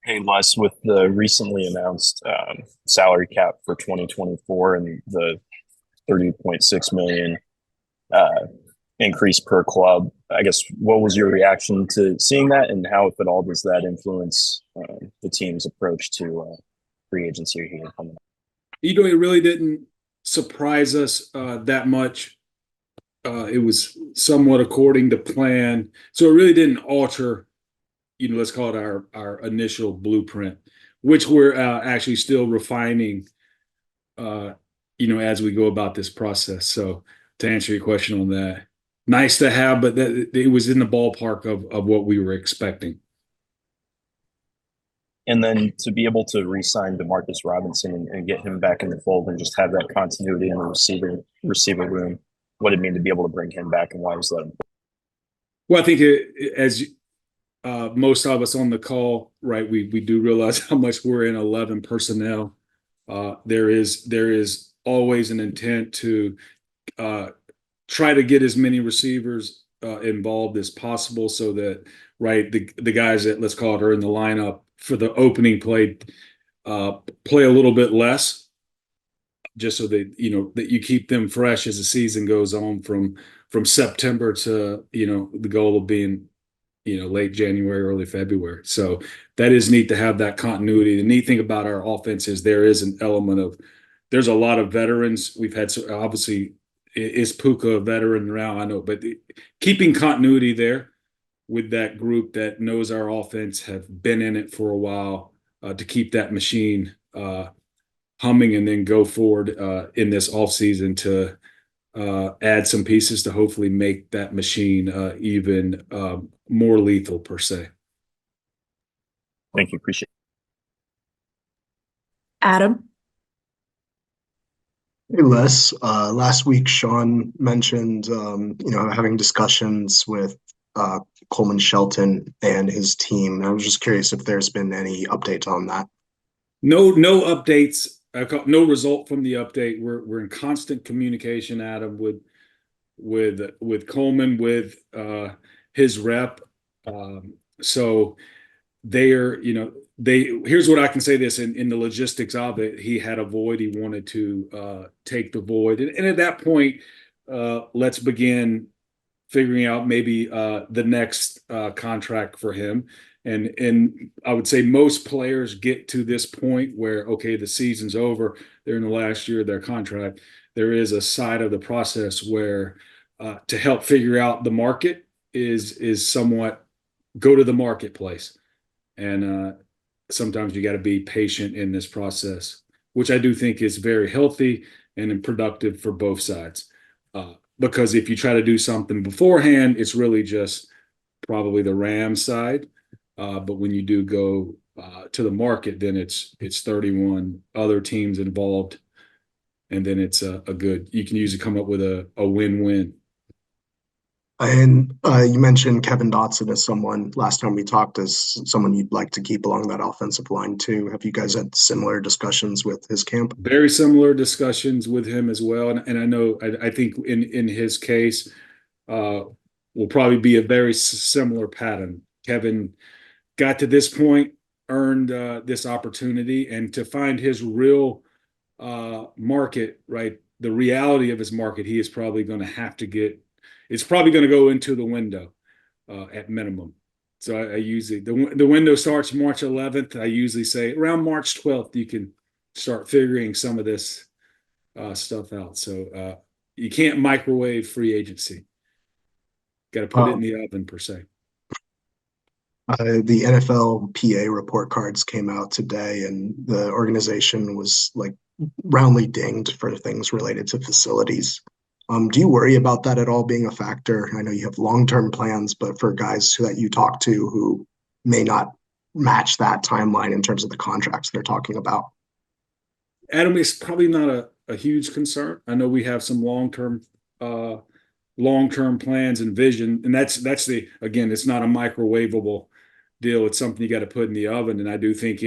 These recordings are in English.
Hey, Les, with the recently announced salary cap for 2024 and the 30.6 million uh, increase per club, I guess what was your reaction to seeing that, and how, if at all, does that influence the team's approach to free agency here coming up? It really didn't surprise us that much. It was somewhat according to plan, so it really didn't alter, let's call it our initial blueprint, which we're actually still refining, as we go about this process. So to answer your question on that, nice to have, but that it was in the ballpark of what we were expecting. And then to be able to re-sign Demarcus Robinson and get him back in the fold and just have that continuity in the receiver room, what it mean to be able to bring him back, and why was that important? Well, I think as most of us on the call, right, we do realize how much we're in 11 personnel. There is always an intent to uh, try to get as many receivers involved as possible, so that right the guys that, let's call it, are in the lineup for the opening play play a little bit less, just so that that you keep them fresh as the season goes on from September to the goal of being late January, early February. So that is neat to have that continuity. The neat thing about our offense is there is an element of, there's a lot of veterans. We've had, obviously, is Puka a veteran now? I know, but keeping continuity there with that group that knows our offense, have been in it for a while, to keep that machine humming, and then go forward in this offseason to add some pieces to hopefully make that machine even more lethal, per se. Thank you. Appreciate Adam. Hey Les, last week Sean mentioned having discussions with uh, Coleman Shelton and his team. I was just curious if there's been any updates on that. No updates. No result from the update. We're in constant communication, Adam, with Coleman, with his rep. So they are, here's what I can say: this in the logistics of it, he had a void. He wanted to take the void, and at that point, let's begin figuring out maybe the next contract for him. And I would say most players get to this point where, okay, the season's over, they're in the last year of their contract. There is a side of the process where to help figure out the market is somewhat go to the marketplace. And sometimes you got to be patient in this process, which I do think is very healthy and productive for both sides. Because if you try to do something beforehand, it's really just probably the Rams side. But when you do go to the market, then it's 31 other teams involved, and then it's a good. You can usually come up with a win-win. And you mentioned Kevin Dotson as someone last time we talked as someone you'd like to keep along that offensive line too. Have you guys had similar discussions with his camp? Very similar discussions with him as well, and I know I think in his case will probably be a very similar pattern. Kevin got to this point, earned this opportunity, and to find his real market, right? The reality of his market, he is probably going to have to get. It's probably going to go into the window at minimum. So I usually the window starts March 11th. I usually say around March 12th you can start figuring some of this stuff out. So you can't microwave free agency. Got to put it in the oven, per se. The NFL PA report cards came out today, and the organization was like roundly dinged for things related to facilities. Do you worry about that at all being a factor? I know you have long-term plans, but for guys that you talk to who may not match that timeline in terms of the contracts they're talking about. Adam, it's probably not a huge concern. I know we have some long term plans and vision, and that's the, again, it's not a microwavable deal. It's something you got to put in the oven, and I do think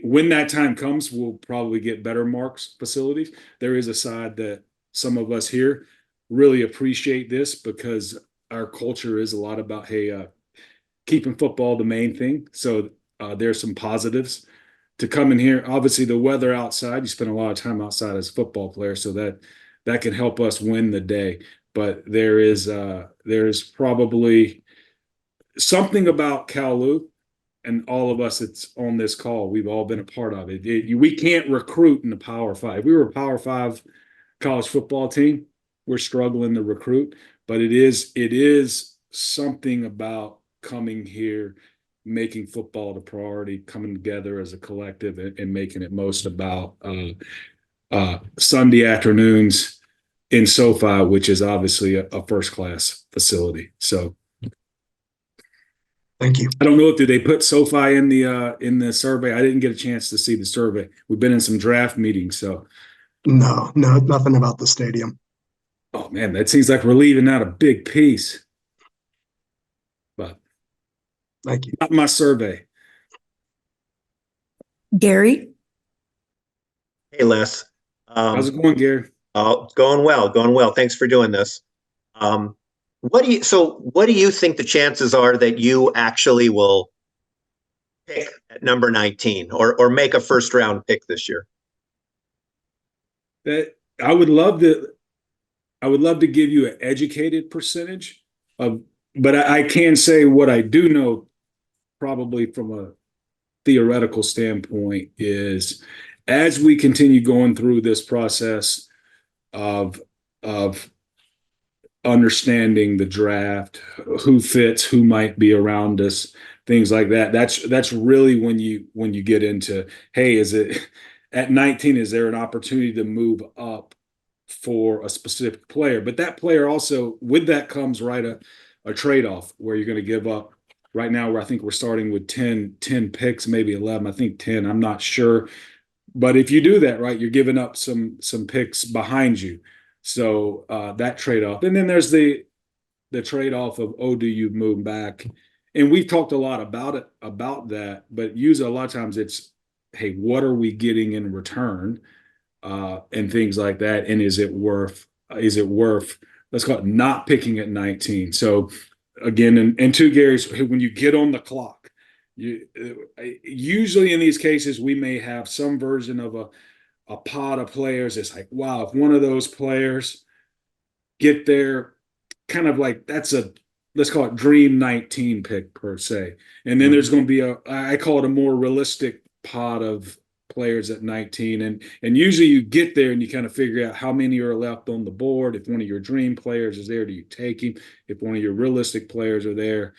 when that time comes, we'll probably get better marks facilities. There is a side that some of us here really appreciate this, because our culture is a lot about, hey, keeping football the main thing. So there's some positives to come in here. Obviously, the weather outside, you spend a lot of time outside as a football player, so that can help us win the day. But there's probably something about Kalu and all of us that's on this call. We've all been a part of it. We can't recruit in the Power Five. We were a Power Five college football team. We're struggling to recruit, but it is something about coming here, making football the priority, coming together as a collective, and making it most about Sunday afternoons in SoFi, which is obviously a first-class facility. So Thank you. I don't know if did they put SoFi in the survey. I didn't get a chance to see the survey. We've been in some draft meetings, so No, nothing about the stadium. oh man, that seems like we're leaving out a big piece. But Thank you. not my survey. Gary? Hey, Les. How's it going, Gary? Going well, going well. Thanks for doing this. What do you think the chances are that you actually will pick at number 19 or make a first round pick this year? That I would love to give you an educated percentage of, but I can say what I do know, probably from a theoretical standpoint, is as we continue going through this process of understanding the draft, who fits, who might be around us, things like that. That's really when you get into, hey, is it at 19, is there an opportunity to move up for a specific player? But that player also, with that comes a trade-off where you're going to give up. Right now, where I think we're starting with 10 picks, maybe 11. I think 10. I'm not sure. But if you do that, right, you're giving up some picks behind you. So that trade-off. And then there's the trade-off of, oh, do you move back? And we've talked a lot about that, but usually a lot of times it's, hey, what are we getting in return? And things like that. And is it worth, let's call it not picking at 19. So again, and two, Gary's, when you get on the clock, usually in these cases, we may have some version of a pot of players. It's like, wow, if one of those players get there, kind of like let's call it dream 19 pick per se. And then there's going to be I call it a more realistic pot of players at 19. And usually you get there and you kind of figure out how many are left on the board. If one of your dream players is there, do you take him? If one of your realistic players are there,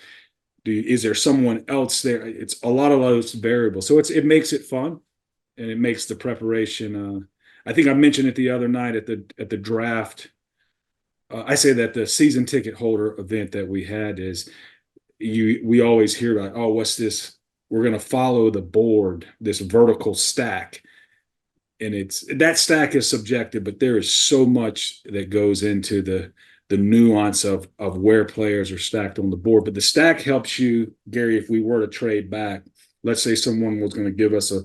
is there someone else there? It's a lot of those variables. So it makes it fun, and it makes the preparation. I think I mentioned it the other night at the draft. I say that the season ticket holder event that we had is we always hear about, oh, what's this? We're going to follow the board, this vertical stack. And that stack is subjective, but there is so much that goes into the nuance of where players are stacked on the board. But the stack helps you, Gary, if we were to trade back, let's say someone was going to give us a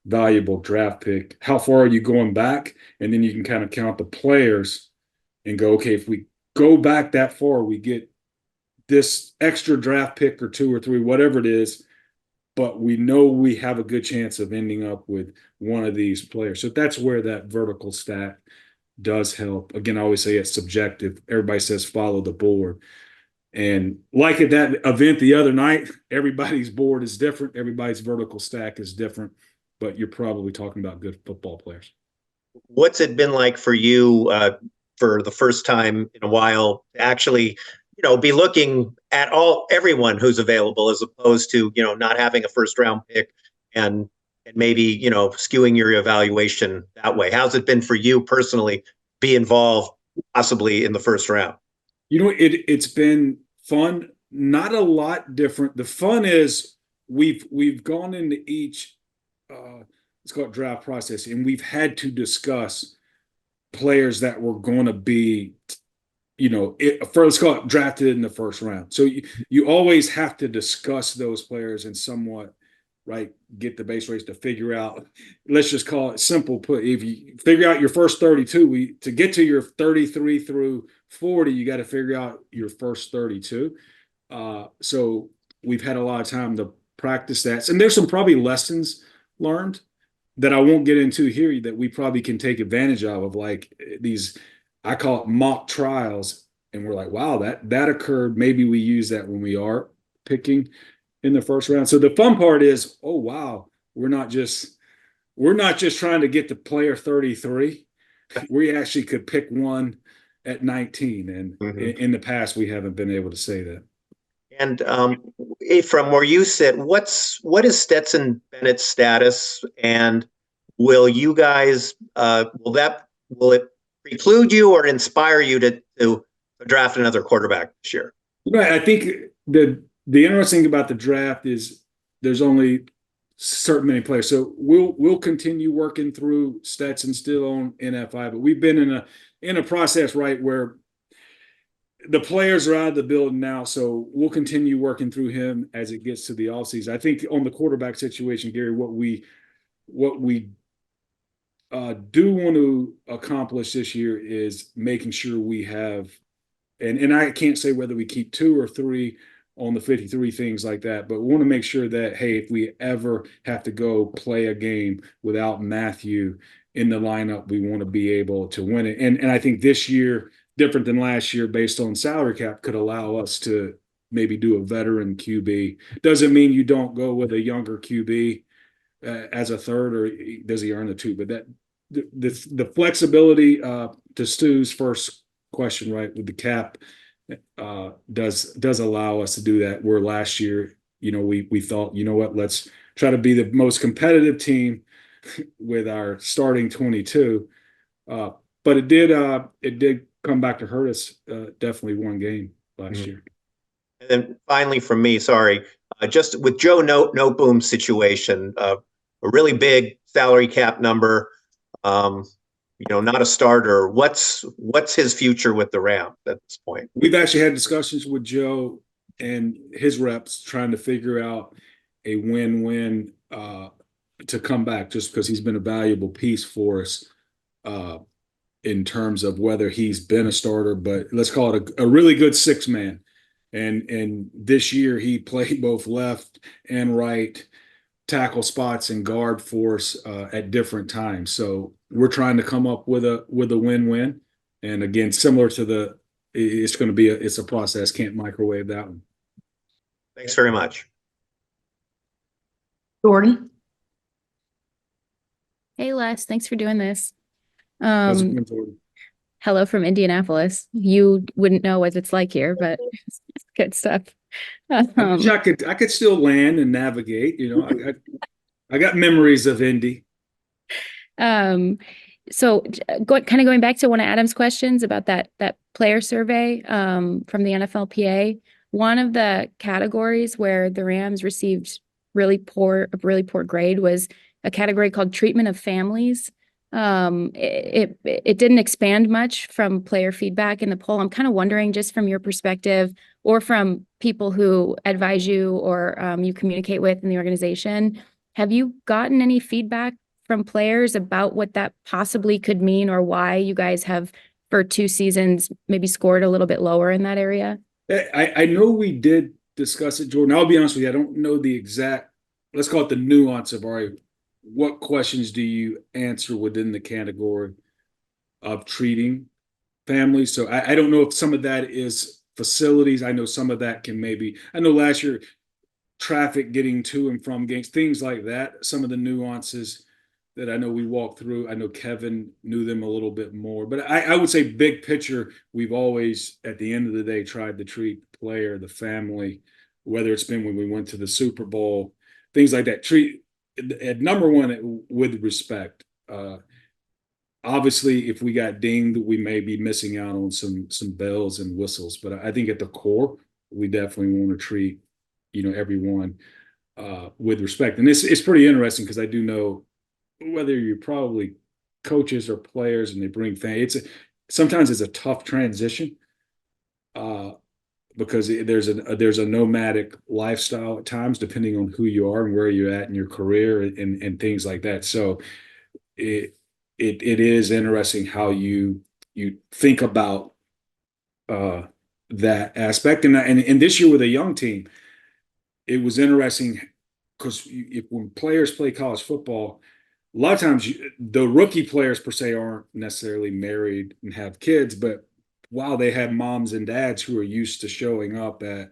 valuable draft pick, how far are you going back? And then you can kind of count the players and go, okay, if we go back that far, we get this extra draft pick or 2 or 3, whatever it is, but we know we have a good chance of ending up with one of these players. So that's where that vertical stack does help. Again, I always say it's subjective. Everybody says follow the board. And like at that event the other night, everybody's board is different. Everybody's vertical stack is different, but you're probably talking about good football players. What's it been like for you for the first time in a while to actually, be looking at everyone who's available as opposed to, not having a first round pick and maybe, skewing your evaluation that way? How's it been for you personally, be involved possibly in the first round? It's been fun, not a lot different. The fun is we've gone into each let's call it draft process, and we've had to discuss players that were going to be, let's call it drafted in the first round. So you always have to discuss those players and somewhat, right, get the base rates to figure out, let's just call it simple. If you figure out your first 32, to get to your 33 through 40, you got to figure out your first 32. So we've had a lot of time to practice stats. And there's some probably lessons learned that I won't get into here that we probably can take advantage of like these, I call it mock trials. And we're like, wow, that occurred. Maybe we use that when we are picking in the first round. So the fun part is, oh, wow, we're not just trying to get to player 33. We actually could pick one at 19. And in the past, we haven't been able to say that. And from where you sit, what is Stetson Bennett's status, and will you guys will it preclude you or inspire you to draft another quarterback this year? Right. I think the interesting thing about the draft is there's only certain many players, so we'll continue working through Stetson still on NFI, but we've been in a process right where the players are out of the building now, so we'll continue working through him as it gets to the offseason. I think on the quarterback situation, Gary, what we do want to accomplish this year is making sure we have, and I can't say whether we keep 2 or 3 on the 53, things like that, but we want to make sure that, hey, if we ever have to go play a game without Matthew in the lineup, we want to be able to win it. And I think this year, different than last year, based on salary cap, could allow us to maybe do a veteran QB. Doesn't mean you don't go with a younger QB as a third, or does he earn the 2? But that the flexibility to Stu's first question, right, with the cap does allow us to do that. Where last year, we thought, you know what, let's try to be the most competitive team with our starting 22. But it did come back to hurt us, definitely one game last year. And then finally from me, sorry, just with Joe Noteboom's situation, a really big salary cap number, not a starter. What's his future with the Rams at this point? We've actually had discussions with Joe and his reps trying to figure out a win-win to come back, just because he's been a valuable piece for us in terms of whether he's been a starter, but let's call it a really good 6-man. And this year he played both left and right tackle spots and guard for us at different times. So we're trying to come up with a win-win. And again, similar to it's going to be it's a process. Can't microwave that one. Thanks very much. Jordan. Hey, Les, thanks for doing this. Hello from Indianapolis. You wouldn't know what it's like here, but it's good stuff. I could still land and navigate. I got memories of Indy. So going back to one of Adam's questions about that player survey from the NFLPA, one of the categories where the Rams received a really poor grade was a category called treatment of families. It didn't expand much from player feedback in the poll. I'm kind of wondering, just from your perspective or from people who advise you or you communicate with in the organization, have you gotten any feedback from players about what that possibly could mean, or why you guys have for 2 seasons maybe scored a little bit lower in that area? I know we did discuss it, Jordan. I'll be honest with you, I don't know the exact, let's call it the nuance of, all right, what questions do you answer within the category of treating families? So I don't know if some of that is facilities. I know some of that I know last year, traffic getting to and from games, things like that, some of the nuances that I know we walked through. I know Kevin knew them a little bit more, but I would say big picture, we've always, at the end of the day, tried to treat the player, the family, whether it's been when we went to the Super Bowl, things like that, treat at number one with respect. Obviously, if we got dinged, we may be missing out on some bells and whistles, but I think at the core, we definitely want to treat, everyone with respect. And it's pretty interesting, because I do know, whether you're probably coaches or players and they bring fans, sometimes it's a tough transition because there's a nomadic lifestyle at times, depending on who you are and where you're at in your career and things like that. So it is interesting how you think about that aspect. And this year with a young team, it was interesting because if when players play college football, a lot of times the rookie players per se aren't necessarily married and have kids, but wow, they have moms and dads who are used to showing up at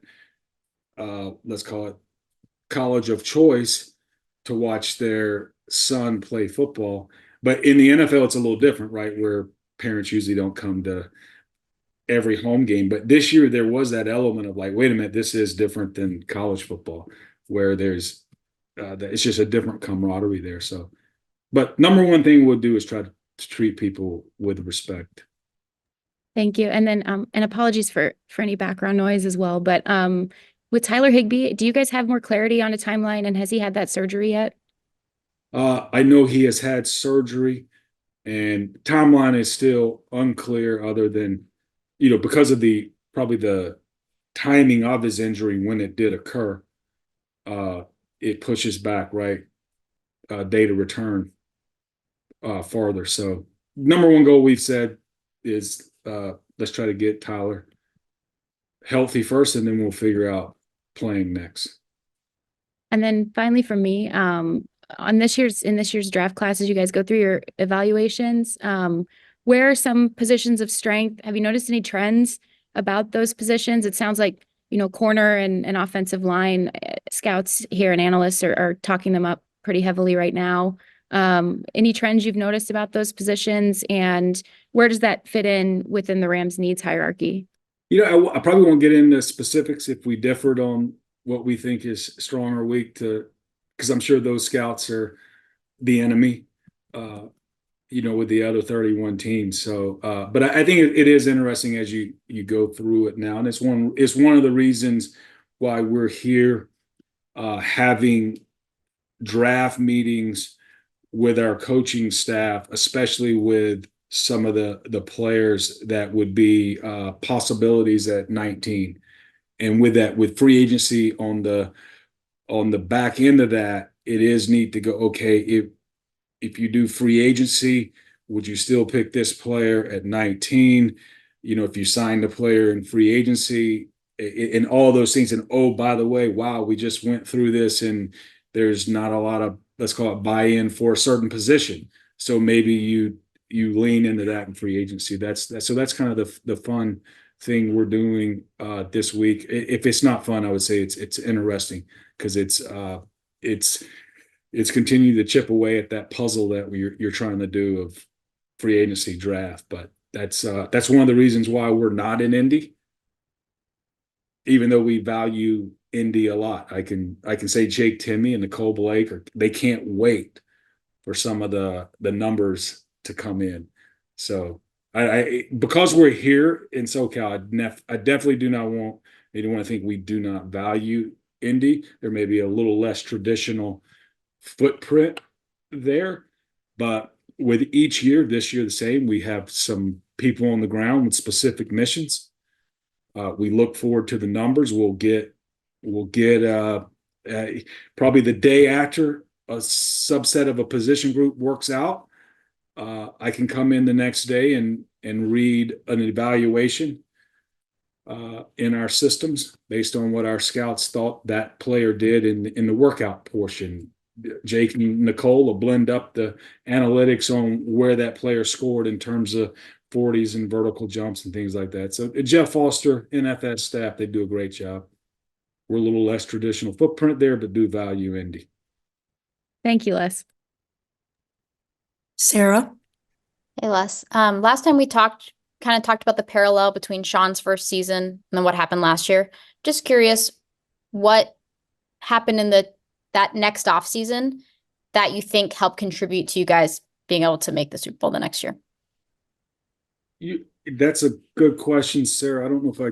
let's call it college of choice to watch their son play football. But in the NFL, it's a little different, right? Where parents usually don't come to every home game. But this year there was that element of like, wait a minute, this is different than college football, where there's it's just a different camaraderie there. So, but number one thing we'll do is try to treat people with respect. Thank you. And then, and apologies for any background noise as well, but, with Tyler Higbee, do you guys have more clarity on a timeline, and has he had that surgery yet? I know he has had surgery, and timeline is still unclear other than, because of probably the timing of his injury when it did occur. It pushes back, right? Day to return farther. So number one goal we've said is let's try to get Tyler healthy first, and then we'll figure out playing next. And then finally for me, in this year's draft class, as you guys go through your evaluations, where are some positions of strength? Have you noticed any trends about those positions? It sounds like, corner and offensive line scouts here and analysts are talking them up pretty heavily right now. Any trends you've noticed about those positions, and where does that fit in within the Rams' needs hierarchy? I probably won't get into specifics if we differed on what we think is strong or weak, because I'm sure those scouts are the enemy, with the other 31 teams. So, but I think it is interesting as you go through it now, and it's one of the reasons why we're here, having draft meetings with our coaching staff, especially with some of the players that would be possibilities at 19. And with free agency on the back end of that, it is neat to go, okay, if you do free agency, would you still pick this player at 19? If you sign the player in free agency and all those things. And oh, by the way, wow, we just went through this and there's not a lot of, let's call it buy-in for a certain position. So maybe you lean into that in free agency. So that's kind of the fun thing we're doing this week. If it's not fun, I would say it's interesting, because it's continuing to chip away at that puzzle that you're trying to do of free agency draft. But that's one of the reasons why we're not in Indy, even though we value Indy a lot. I can say Jake Timmy and Nicole Blake they can't wait for some of the numbers to come in. So I because we're here in SoCal, I definitely do not want anyone to think we do not value Indy. There may be a little less traditional footprint there, but with each year, this year the same, we have some people on the ground with specific missions. We look forward to the numbers. We'll get probably the day after a subset of a position group works out. I can come in the next day and read an evaluation in our systems based on what our scouts thought that player did in the workout portion. Jake and Nicole will blend up the analytics on where that player scored in terms of 40s and vertical jumps and things like that. So Jeff Foster, NFS staff, they do a great job. We're a little less traditional footprint there, but do value Indy. Thank you, Les. Sarah? Hey, Les. Last time we talked about the parallel between Sean's first season and then what happened last year. Just curious, what happened in that next offseason that you think helped contribute to you guys being able to make the Super Bowl the next year? That's a good question, Sarah. I don't know if I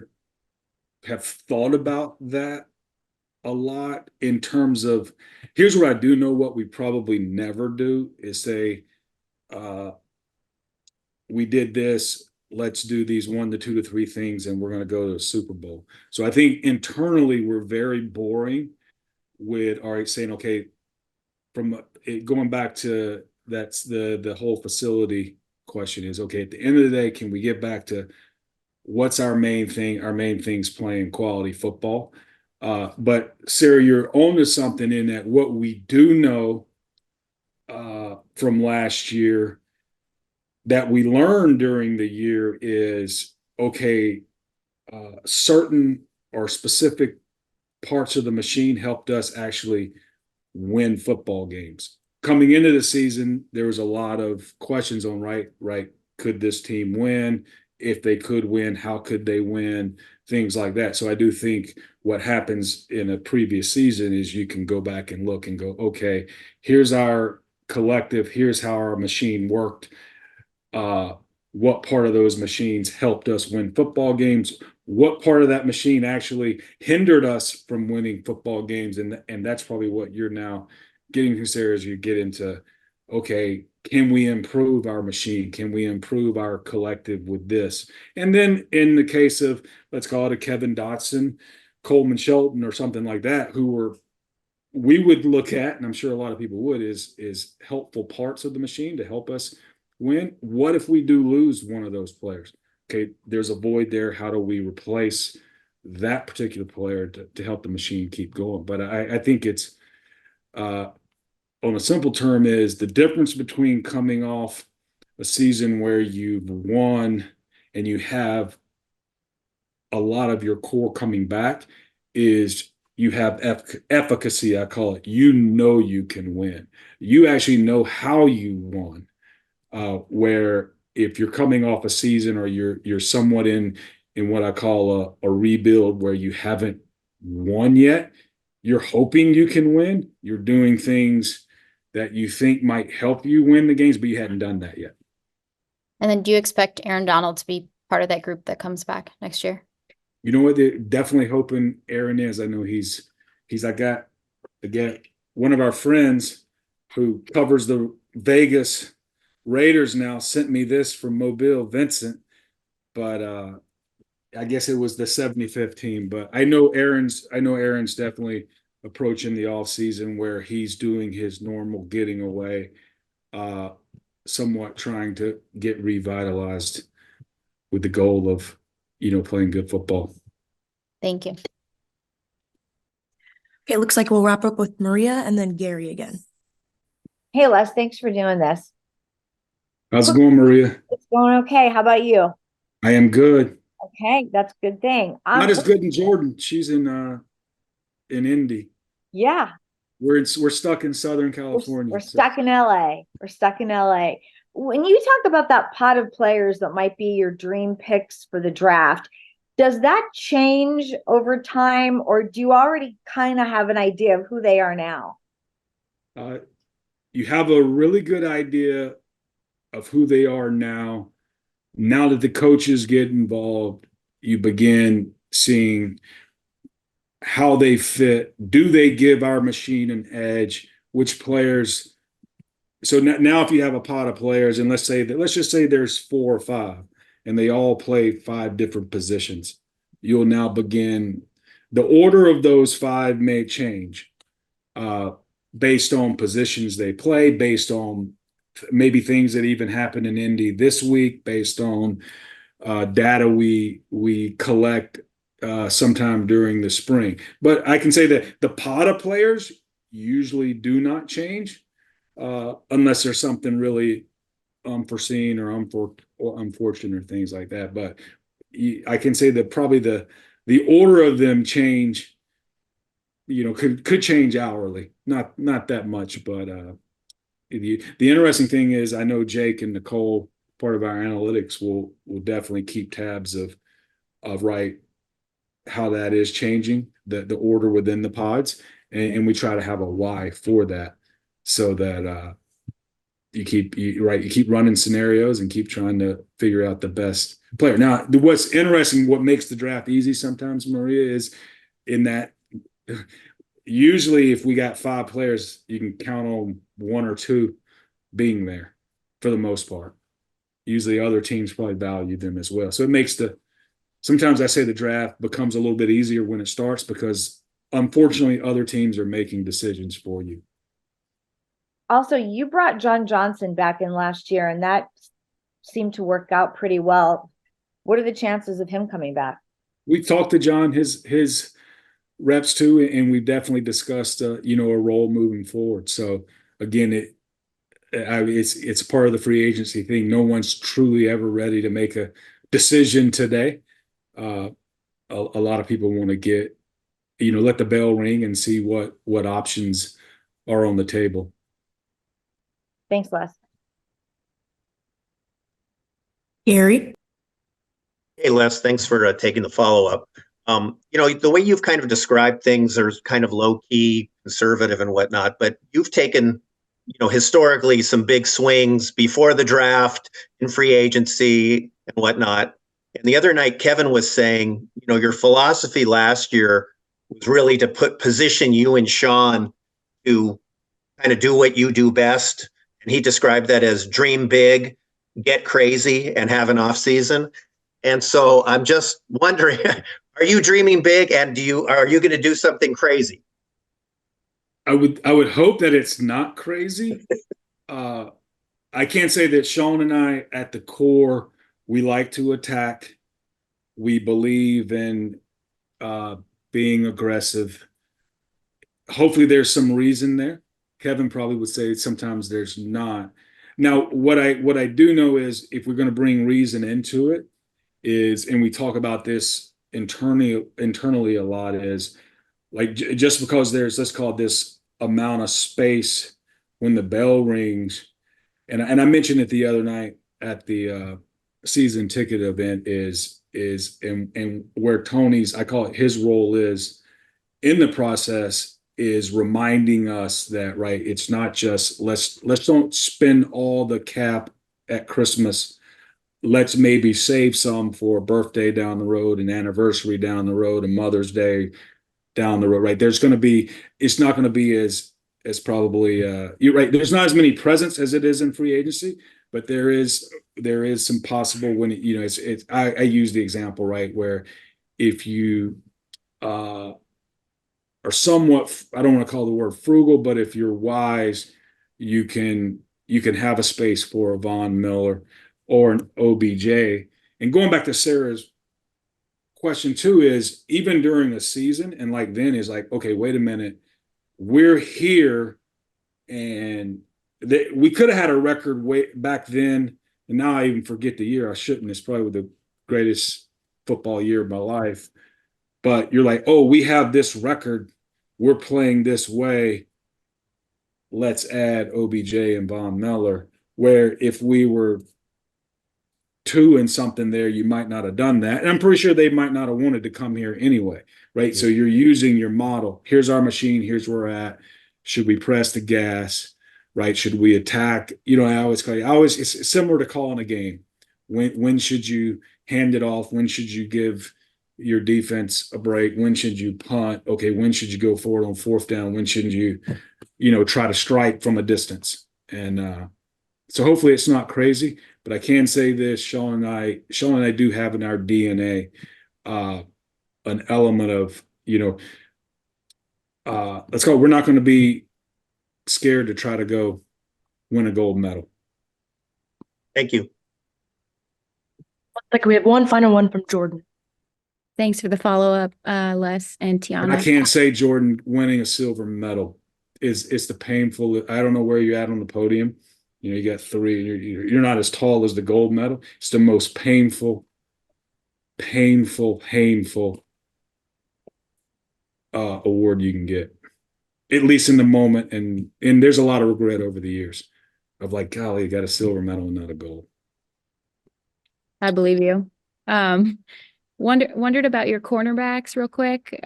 have thought about that a lot in terms of, here's what I do know. What we probably never do is say, we did this, let's do these 1 to 2 to 3 things, and we're going to go to the Super Bowl. So I think internally we're very boring with saying, okay, from going back to that's the whole facility question is, okay, at the end of the day, can we get back to what's our main thing? Our main thing's playing quality football. But Sarah, you're onto something in that what we do know from last year that we learned during the year is, okay, certain or specific parts of the machine helped us actually win football games. Coming into the season, there was a lot of questions on right, could this team win? If they could win, how could they win? Things like that. So I do think what happens in a previous season is you can go back and look and go, okay, here's our collective, here's how our machine worked. What part of those machines helped us win football games? What part of that machine actually hindered us from winning football games? And that's probably what you're now getting to, Sarah, as you get into, okay, can we improve our machine? Can we improve our collective with this? And then in the case of, let's call it a Kevin Dotson, Coleman Shelton, or something like that, we would look at, and I'm sure a lot of people would, is helpful parts of the machine to help us win. What if we do lose one of those players? Okay, there's a void there. How do we replace that particular player to help the machine keep going? But I think it's, on a simple term, is the difference between coming off a season where you've won and you have a lot of your core coming back is you have efficacy, I call it. You know you can win. You actually know how you won. Where if you're coming off a season or you're somewhat in what I call a rebuild where you haven't won yet, you're hoping you can win. You're doing things that you think might help you win the games, but you hadn't done that yet. And then do you expect Aaron Donald to be part of that group that comes back next year? You know what? They're definitely hoping Aaron is. I know he's I got again, one of our friends who covers the Vegas Raiders now sent me this from Mobile, Vincent, but I guess it was the 75th team. But I know Aaron's definitely approaching the off season where he's doing his normal getting away, somewhat trying to get revitalized with the goal of, playing good football. Thank you. Okay, looks like we'll wrap up with Maria and then Gary again. Hey, Les, thanks for doing this. How's it going, Maria? It's going okay. How about you? I am good. Okay, that's a good thing. Not as good in Jordan. She's in Indy. Yeah. We're stuck in Southern California. We're stuck in LA. We're stuck in LA. When you talk about that pot of players that might be your dream picks for the draft, does that change over time, or do you already kind of have an idea of who they are now? You have a really good idea of who they are now. Now that the coaches get involved, you begin seeing how they fit. Do they give our machine an edge? Which players? So now if you have a pot of players, and let's just say there's 4 or 5, and they all play 5 different positions, you'll now begin, the order of those 5 may change based on positions they play, based on maybe things that even happened in Indy this week, based on data we collect sometime during the spring. But I can say that the pot of players usually do not change unless there's something really unforeseen or unfortunate or things like that. But I can say that probably the order of them change, could change hourly, not that much, but the interesting thing is I know Jake and Nicole, part of our analytics, will definitely keep tabs of how that is changing, the order within the pods, and we try to have a why for that, so that you keep running scenarios and keep trying to figure out the best player. Now, what's interesting, what makes the draft easy sometimes, Maria, is in that usually if we got 5 players, you can count on 1 or 2 being there for the most part. Usually other teams probably value them as well. So it makes sometimes I say the draft becomes a little bit easier when it starts, because unfortunately other teams are making decisions for you. Also, you brought John Johnson back in last year, and that seemed to work out pretty well. What are the chances of him coming back? We talked to John. His reps too, and we've definitely discussed a role moving forward. So again, it's part of the free agency thing. No one's truly ever ready to make a decision today. A lot of people want to get, let the bell ring and see what options are on the table. Thanks, Les. Gary? Hey, Les, thanks for taking the follow-up. The way you've kind of described things are kind of low-key, conservative and whatnot, but you've taken, historically some big swings before the draft in free agency and whatnot. And the other night, Kevin was saying, your philosophy last year was really to position you and Sean to kind of do what you do best. And he described that as dream big, get crazy, and have an off season. And so I'm just wondering, are you dreaming big, and are you going to do something crazy? I would hope that it's not crazy. I can't say that Sean and I, at the core, we like to attack. We believe in being aggressive. Hopefully there's some reason there. Kevin probably would say sometimes there's not. Now, what I do know is if we're going to bring reason into it is, and we talk about this internally a lot, is like just because there's, let's call it this amount of space when the bell rings, and I mentioned it the other night at the season ticket event is and where Tony's, I call it his role is in the process, is reminding us that, right, it's not just let's don't spend all the cap at Christmas. Let's maybe save some for a birthday down the road, an anniversary down the road, a Mother's Day down the road, right? It's not going to be as probably, you're right. There's not as many presents as it is in free agency, but there is some possible when I use the example, right, where if you are somewhat, I don't want to call the word frugal, but if you're wise, you can have a space for a Von Miller or an OBJ. And going back to Sarah's question too, is even during a season and like then is like, okay, wait a minute, we're here and we could have had a record way back then. And now I even forget the year. I shouldn't. It's probably the greatest football year of my life. But you're like, oh, we have this record. We're playing this way. Let's add OBJ and Von Miller. Where if we were 2 and something there, you might not have done that. And I'm pretty sure they might not have wanted to come here anyway, right? So you're using your model. Here's our machine. Here's where we're at. Should we press the gas, right? Should we attack? It's similar to calling a game. When should you hand it off? When should you give your defense a break? When should you punt? Okay, when should you go forward on 4th down? When shouldn't you, try to strike from a distance? And so hopefully it's not crazy, but I can say this: Sean and I do have in our DNA an element of, let's go. We're not going to be scared to try to go win a gold medal. Thank you. Like we have one final one from Jordan. Thanks for the follow-up, Les and Tiana. And I can't say Jordan winning a silver medal it's the painful. I don't know where you're at on the podium. You got 3. You're not as tall as the gold medal. It's the most painful award you can get, at least in the moment. And there's a lot of regret over the years of like, golly, you got a silver medal and not a gold. I believe you. Wondered about your cornerbacks real quick.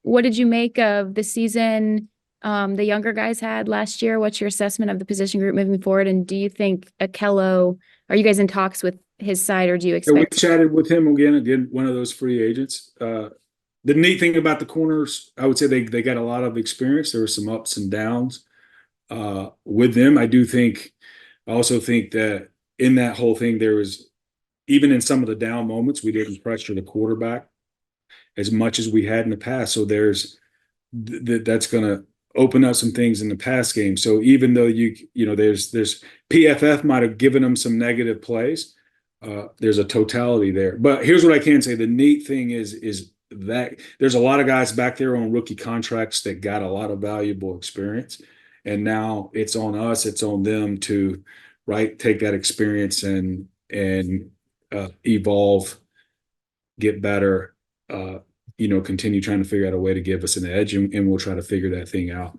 What did you make of the season the younger guys had last year? What's your assessment of the position group moving forward? And do you think Akello, are you guys in talks with his side, or do you expect? Yeah, we chatted with him again, one of those free agents. The neat thing about the corners, I would say they got a lot of experience. There were some ups and downs with them. I also think that in that whole thing, there was, even in some of the down moments, we didn't pressure the quarterback as much as we had in the past. So that's going to open up some things in the pass game. So even though there's PFF might have given them some negative plays, there's a totality there. But here's what I can say: the neat thing is there's a lot of guys back there on rookie contracts that got a lot of valuable experience. And now it's on us, it's on them to, right, take that experience and evolve, get better, continue trying to figure out a way to give us an edge, and we'll try to figure that thing out.